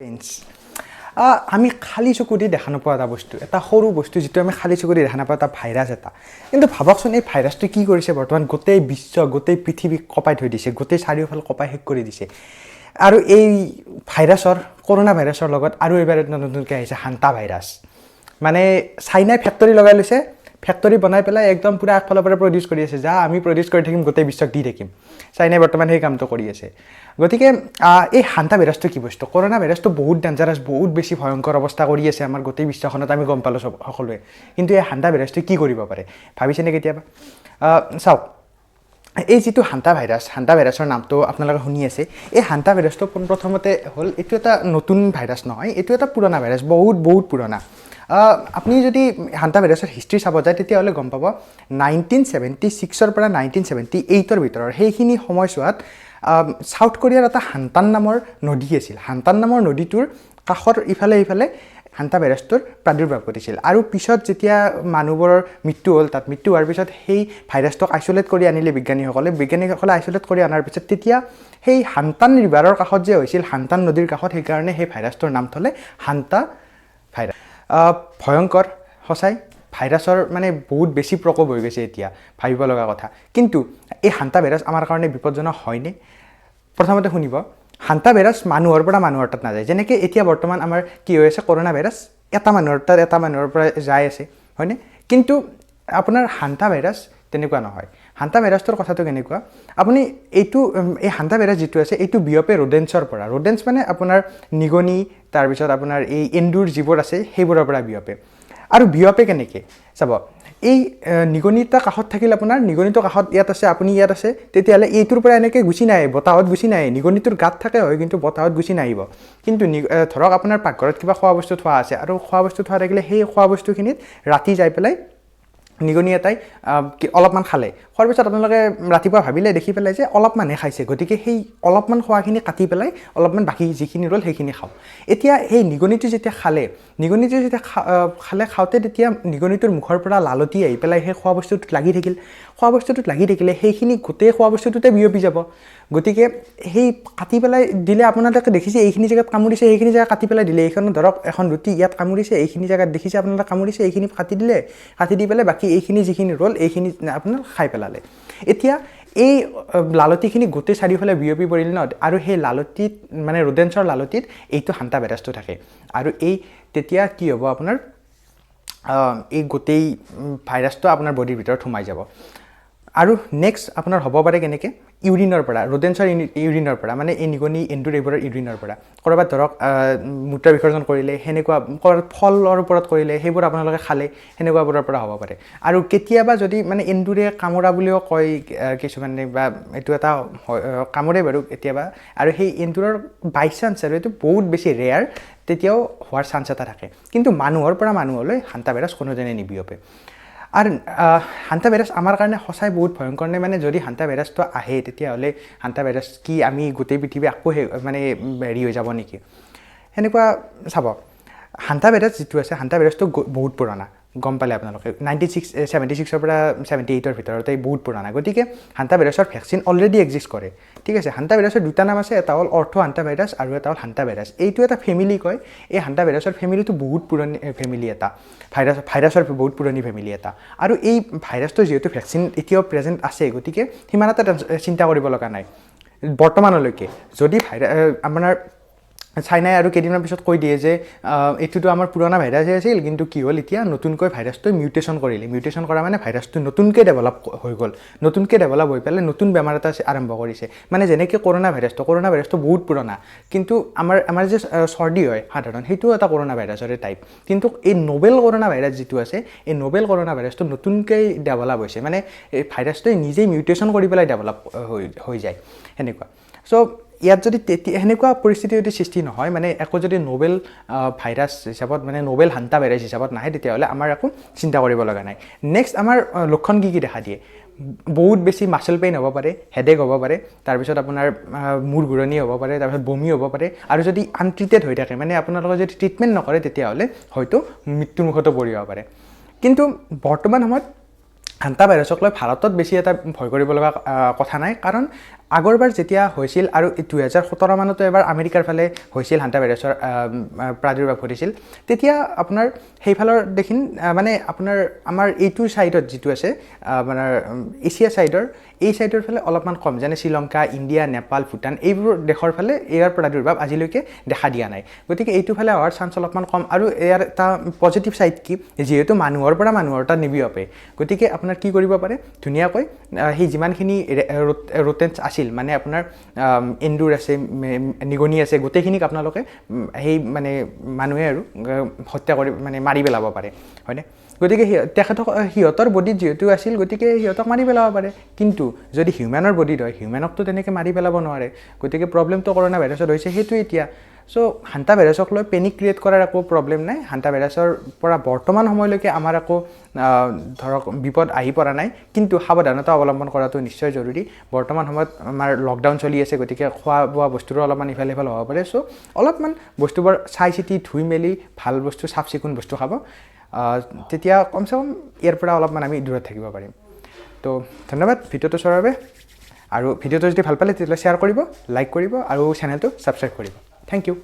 পেঞ্চ আমি খালী চকুদি দেখা নোপোৱা এটা বস্তু, এটা সৰু বস্তু যিটো আমি খালী চকুদি দেখা নাপাওঁ, এটা ভাইৰাছ এটা। কিন্তু ভাবকচোন এই ভাইৰাছটো কি কৰিছে বৰ্তমান গোটেই বিশ্ব, গোটেই পৃথিৱীক কঁপাই থৈ দিছে, গোটেই চাৰিওফাল কঁপাই শেষ কৰি দিছে। আৰু এই ভাইৰাছৰ, কৰোণা ভাইৰাছৰ লগত আৰু এইবাৰ নতুনকৈ আহিছে হান্তা ভাইৰাছ। মানে চাইনাই ফেক্টৰী লগাই লৈছে, ফেক্টৰী বনাই পেলাই একদম পূৰা আগফালৰ পৰা প্ৰডিউচ কৰি আছে, যা আমি প্ৰডিউচ কৰি থাকিম, গোটেই বিশ্বক দি থাকিম। চাইনাই বৰ্তমান সেই কামটো কৰি আছে। গতিকে এই হান্তা ভাইৰাছটো কি বস্তু? কৰোণা ভাইৰাছটো বহুত ডেঞ্জাৰাছ, বহুত বেছি ভয়ংকৰ অৱস্থা কৰি আছে আমাৰ গোটেই বিশ্বখনত, আমি গম পালোঁ সকলোৱে। কিন্তু এই হান্তা ভাইৰাছটো কি কৰিব পাৰে ভাবিছেনে কেতিয়াবা? চাওক, এই যিটো হান্তা ভাইৰাছৰ নামটো আপোনালোকে শুনি আছে। এই হান্তা ভাইৰাছটো পোনপ্ৰথমতে হ'ল, এইটো এটা নতুন ভাইৰাছ নহয়, এইটো এটা পুৰণা ভাইৰাছ, বহুত পুৰণা। আপুনি যদি হান্তা ভাইৰাছৰ হিষ্ট্ৰী চাব যায় তেতিয়াহ'লে গম পাব 1976 পৰা 1978 ভিতৰৰ সেইখিনি সময়ছোৱাত চাউথ কোৰিয়াৰ এটা হান্তান নামৰ নদী আছিল। হান্তান নামৰ নদীটোৰ কাষৰ ইফালে হান্তা ভাইৰাছটোৰ প্ৰাদুৰ্ভাৱ ঘটিছিল। আৰু পিছত যেতিয়া মানুহবোৰৰ মৃত্যু হ'ল, তাত মৃত্যু হোৱাৰ পিছত সেই ভাইৰাছটোক আইচলেট কৰি আনিলে বিজ্ঞানীসকলে আইচলেট কৰি অনাৰ পিছত তেতিয়া সেই হান্তান ৰিভাৰৰ কাষত যে হৈছিল, হান্তান নদীৰ কাষত, সেইকাৰণে সেই ভাইৰাছটোৰ নাম থ'লে হান্তা ভাইৰাছ। ভয়ংকৰ সঁচাই, ভাইৰাছৰ মানে বহুত বেছি প্ৰকোপ হৈ গৈছে এতিয়া, ভাবিব লগা কথা। কিন্তু এই হান্তা ভাইৰাছ আমাৰ কাৰণে বিপদজনক হয়নে? প্ৰথমতে শুনিব, হান্তা ভাইৰাছ মানুহৰ পৰা মানুহৰ তাত নাযায়। যেনেকৈ এতিয়া বৰ্তমান আমাৰ কি হৈ আছে, কৰোণা ভাইৰাছ এটা মানুহৰ পৰা যাই আছে, হয়নে? কিন্তু আপোনাৰ হান্তা ভাইৰাছ তেনেকুৱা নহয়। হান্তা ভাইৰাছটোৰ কথাটো কেনেকুৱা, আপুনি এই হান্তা ভাইৰাছ যিটো আছে, এইটো বিয়পে ৰোডেন্সৰ পৰা। ৰোডেন্স মানে আপোনাৰ নিগনি, তাৰপিছত আপোনাৰ এই এন্দুৰ যিবোৰ আছে সেইবোৰৰ পৰা বিয়পে। আৰু বিয়পে কেনেকৈ চাব, এই নিগনিটা কাষত থাকিলে, আপোনাৰ নিগনিটো কাষত ইয়াত আছে, আপুনি ইয়াত আছে, তেতিয়াহ'লে এইটোৰ পৰা এনেকৈ গুচি নাহে, বতাহত গুচি নাহে। নিগনিটোৰ গাত থাকে হয়, কিন্তু বতাহত গুচি নাহিব। কিন্তু ধৰক আপোনাৰ পাকঘৰত কিবা খোৱা বস্তু থোৱা আছে, আৰু খোৱা বস্তু থোৱা থাকিলে সেই খোৱা বস্তুখিনিত ৰাতি যাই পেলাই নিগনি এটাই অলপমান খালে, খোৱাৰ পিছত আপোনালোকে ৰাতিপুৱা দেখি পেলাই যে অলপমানহে খাইছে, গতিকে সেই অলপমান খোৱাখিনি কাটি পেলাই অলপমান বাকী যিখিনি ৰ'ল সেইখিনি খাওঁ। এতিয়া সেই নিগনিটো যেতিয়া খাওঁতে তেতিয়া নিগনিটোৰ মুখৰ পৰা লালতি আহি পেলাই সেই খোৱা বস্তুটোত লাগি থাকিলে সেইখিনি গোটেই খোৱা বস্তুটোতে বিয়পি যাব। গতিকে সেই কাটি পেলাই দিলে, আপোনালোকে দেখিছে এইখিনি জেগাত কামুৰিছে, সেইখিনি জেগা কাটি পেলাই দিলে। এইখন ধৰক এখন ৰুটি, ইয়াত কামুৰিছে, এইখিনি জেগাত দেখিছে আপোনালোকে কামুৰিছে, এইখিনি কাটি দি পেলাই বাকী এইখিনি যিখিনি ৰ'ল এইখিনি আপোনাৰ খাই পেলালে। এতিয়া এই লালতিখিনি গোটেই চাৰিওফালে বিয়পি পৰিল ন, আৰু সেই লালতিত মানে ৰোডেন্সৰ লালতিত এইটো হান্তা ভাইৰাছটো থাকে। আৰু তেতিয়া কি হ'ব, আপোনাৰ এই গোটেই ভাইৰাছটো আপোনাৰ বডিৰ ভিতৰত সোমাই যাব। আৰু নেক্সট আপোনাৰ হ'ব পাৰে কেনেকৈ, ইউৰিনৰ পৰা, ৰোডেন্সৰ ইউৰিনৰ পৰা, মানে এই নিগনি এন্দুৰ এইবোৰৰ ইউৰিনৰ পৰা। ক'ৰবাত ধৰক মূত্ৰ বিসৰ্জন কৰিলে, সেনেকুৱা ক'ৰবাত ফলৰ ওপৰত কৰিলে, সেইবোৰ আপোনালোকে খালে, সেনেকুৱাবোৰৰ পৰা হ'ব পাৰে। আৰু কেতিয়াবা যদি মানে এন্দুৰে কামোৰা বুলিও কয় কিছুমানে, বা এইটো এটা কামোৰে বাৰু কেতিয়াবা, আৰু সেই এন্দুৰৰ বাই চান্স, আৰু এইটো বহুত বেছি ৰেয়াৰ, তেতিয়াও হোৱাৰ চান্স এটা থাকে। কিন্তু মানুহৰ পৰা মানুহলৈ হান্তা ভাইৰাছ কোনোদিনে নিবিয়পে। আৰু হান্তা ভাইৰাছ আমাৰ কাৰণে সঁচাই বহুত ভয়ংকৰ নে? মানে যদি হান্তা ভাইৰাছটো আহে তেতিয়াহ'লে হান্তা ভাইৰাছ কি আমি গোটেই পৃথিৱী আকৌ মানে হেৰি হৈ যাব নেকি? সেনেকুৱা চাব, হান্তা ভাইৰাছ যিটো আছে, হান্তা ভাইৰাছটো বহুত পুৰণা, গম পালে আপোনালোকে। 1976 পৰা 78 ভিতৰতে বহুত পুৰণা। গতিকে হান্তা ভাইৰাছৰ ভেকচিন অলৰেডি এক্সিষ্ট কৰে, ঠিক আছে। হান্তা ভাইৰাছৰ দুটা নাম আছে, এটা হ'ল অৰ্থ হান্তা ভাইৰাছ আৰু এটা হ'ল হান্তা ভাইৰাছ। এইটো এটা ফেমিলি কয়। এই হান্তা ভাইৰাছৰ ফেমিলিটো বহুত পুৰণি ফেমিলি এটা, ভাইৰাছৰ বহুত পুৰণি ফেমিলি এটা। আৰু এই ভাইৰাছটো যিহেতু ভেকচিন এতিয়াও প্ৰেজেণ্ট আছে, গতিকে সিমান এটা চিন্তা কৰিব লগা নাই বৰ্তমানলৈকে। যদি আপোনাৰ চাইনাই আৰু কেইদিনমান পিছত কৈ দিয়ে যে এইটোতো আমাৰ পুৰণা ভাইৰাছহে আছিল, কিন্তু কি হ'ল, এতিয়া নতুনকৈ ভাইৰাছটো মিউটেশ্যন কৰিলে। মিউটেশ্যন কৰা মানে ভাইৰাছটো নতুনকৈ ডেভেলপ হৈ গ'ল, নতুনকৈ ডেভেলপ হৈ পেলাই নতুন বেমাৰ এটা আৰম্ভ কৰিছে। মানে যেনেকৈ কৰোণা ভাইৰাছটো বহুত পুৰণা, কিন্তু আমাৰ যে চৰ্দি হয় সাধাৰণ, সেইটোও এটা কৰোণা ভাইৰাছৰে টাইপ। কিন্তু এই নবেল কৰোণা ভাইৰাছ যিটো আছে, এই নবেল কৰোণা ভাইৰাছটো নতুনকৈ ডেভেলপ হৈছে, মানে এই ভাইৰাছটোৱে নিজেই মিউটেশ্যন কৰি পেলাই ডেভেলপ হৈ যায়, সেনেকুৱা। চ' ইয়াত যদি সেনেকুৱা পৰিস্থিতি যদি সৃষ্টি নহয়, মানে একো যদি নবেল ভাইৰাছ হিচাপত, মানে নবেল হান্তা ভাইৰাছ হিচাপত নাহে, তেতিয়াহ'লে আমাৰ একো চিন্তা কৰিব লগা নাই। নেক্সট আমাৰ লক্ষণ কি দেখা দিয়ে? বহুত বেছি মাচল পেইন হ'ব পাৰে, হেডেক হ'ব পাৰে, তাৰপিছত আপোনাৰ মূৰ ঘূৰণি হ'ব পাৰে, তাৰপিছত বমি হ'ব পাৰে। আৰু যদি আনট্ৰিটেড হৈ থাকে, মানে আপোনালোকে যদি ট্ৰিটমেণ্ট নকৰে, তেতিয়াহ'লে হয়তো মৃত্যুমুখতো পৰিব পাৰে। কিন্তু বৰ্তমান সময়ত হান্তা ভাইৰাছক লৈ ভাৰতত বেছি এটা ভয় কৰিব লগা কথা নাই, কাৰণ আগৰবাৰ যেতিয়া হৈছিল আৰু 2017 মানতো এবাৰ আমেৰিকাৰ ফালে হৈছিল হান্তা ভাইৰাছৰ প্ৰাদুৰ্ভাৱ ঘটিছিল তেতিয়া আপোনাৰ সেইফালৰ দেখিন মানে আপোনাৰ আমাৰ এইটো ছাইডত যিটো আছে আপোনাৰ এছিয়া ছাইডৰ এই ছাইডৰ ফালে অলপমান কম যেনে শ্ৰীলংকা ইণ্ডিয়া নেপাল ভূটান এইবোৰ দেশৰ ফালে ইয়াৰ প্ৰাদুৰ্ভাৱ আজিলৈকে দেখা দিয়া নাই গতিকে এইটো ফালে হোৱাৰ চান্স অলপমান কম আৰু ইয়াৰ এটা পজিটিভ ছাইড কি যিহেতু মানুহৰ পৰা মানুহৰ তাত নিবিয়পে গতিকে আপোনাৰ কি কৰিব পাৰে ধুনীয়াকৈ সেই যিমানখিনি ৰোটেন্স আছিল মানে আপোনাৰ এন্দুৰ আছে নিগনি আছে গোটেইখিনিক আপোনালোকে সেই মানে মানুহে আৰু হত্যা কৰি মানে মাৰি পেলাব পাৰে হয়নে গতিকে সিহঁতৰ বডিত যিহেতু আছিল গতিকে সিহঁতক মাৰি পেলাব পাৰে কিন্তু যদি হিউমেনৰ বডিত হয় হিউমেনকতো তেনেকৈ মাৰি পেলাব নোৱাৰে গতিকে প্ৰব্লেমটো কৰোণা ভাইৰাছত হৈছে সেইটো এতিয়া চ' হান্তা ভাইৰাছক লৈ পেনিক ক্ৰিয়েট কৰাৰ একো প্ৰব্লেম নাই হান্তা ভাইৰাছৰ পৰা বৰ্তমান সময়লৈকে আমাৰ একো ধৰক বিপদ আহি পৰা নাই কিন্তু সাৱধানতা অৱলম্বন কৰাটো নিশ্চয় জৰুৰী বৰ্তমান সময়ত আমাৰ লকডাউন চলি আছে গতিকে খোৱা বোৱা বস্তুৰো অলপমান ইফালে সিফালে হ'ব পাৰে চ' অলপমান বস্তুবোৰ চাই চিতি ধুই মেলি ভাল বস্তু চাফ চিকুণ বস্তু খাব তেতিয়া কমচে কম ইয়াৰ পৰা অলপমান আমি দূৰত থাকিব পাৰিম তো ধন্যবাদ ভিডিঅ'টো চোৱাৰ বাবে আৰু ভিডিঅ'টো যদি ভাল পালে তেতিয়াহ'লে শ্বেয়াৰ কৰিব লাইক কৰিব আৰু চেনেলটো ছাবস্ক্ৰাইব কৰিব থ্যাংক ইউ